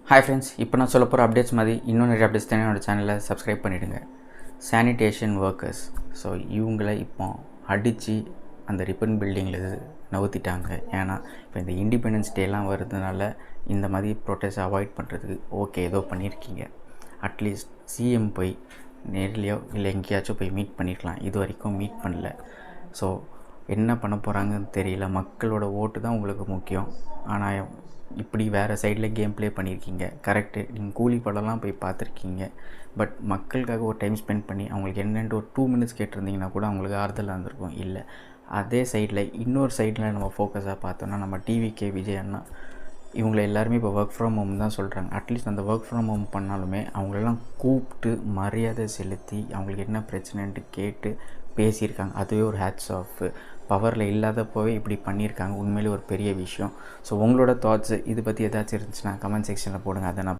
Hi friends, இப்போ நான் சொல்ல போகிற அப்டேட்ஸ் மாதிரி இன்னும் நிறைய அப்டேட்ஸ் தானே என்னோடய சேனலை சப்ஸ்கிரைப் பண்ணிவிடுங்க. சானிடேஷன் ஒர்க்கர்ஸ், ஸோ இவங்கள இப்போ அடித்து அந்த ரிப்பன் பில்டிங்கில் நவுத்திட்டாங்க. ஏன்னா இப்போ இந்த இண்டிபெண்டன்ஸ் டேலாம் வருதுனால இந்த மாதிரி ப்ரொட்டஸ்ட் அவாய்ட் பண்ணுறதுக்கு ஓகே ஏதோ பண்ணியிருக்கீங்க. அட்லீஸ்ட் சிஎம் போய் நேர்லையோ இல்லை எங்கேயாச்சும் போய் மீட் பண்ணியிருக்கலாம். இது வரைக்கும் மீட் பண்ணல. ஸோ என்ன பண்ண போகிறாங்கன்னு தெரியல. மக்களோட ஓட்டு தான் உங்களுக்கு முக்கியம். ஆனால் இப்படி வேறு சைடில் கேம் ப்ளே பண்ணியிருக்கீங்க. கரெக்டு, நீங்கள் கூலி படம்லாம் போய் பார்த்துருக்கீங்க. பட் மக்களுக்காக ஒரு டைம் ஸ்பெண்ட் பண்ணி அவங்களுக்கு என்னென்ட்டு ஒரு 2 மினிட்ஸ் கேட்டிருந்தீங்கன்னா கூட அவங்களுக்கு ஆறுதலாக இருந்திருக்கும். இல்லை, அதே சைடில் இன்னொரு சைடில் நம்ம ஃபோக்கஸாக பார்த்தோன்னா நம்ம டிவிகே விஜய் அண்ணா இவங்களை எல்லாருமே இப்போ ஒர்க் ஃப்ரம் ஹோம் தான் சொல்கிறாங்க. அட்லீஸ்ட் அந்த ஒர்க் ஃப்ரம் ஹோம் பண்ணாலுமே அவங்களெல்லாம் கூப்பிட்டு மரியாதை செலுத்தி அவங்களுக்கு என்ன பிரச்சனைன்ட்டு கேட்டு பேசியிருக்காங்க. அதுவே ஒரு ஹேட்ஸ் ஆஃப். பவரில் இல்லாதப்போவே இப்படி பண்ணியிருக்காங்க. உண்மையிலே ஒரு பெரிய விஷயம். ஸோ உங்களோட தாட்ஸு இது பற்றி ஏதாச்சும் இருந்துச்சுன்னா கமெண்ட் செக்ஷனில் போடுங்க. அதை நான்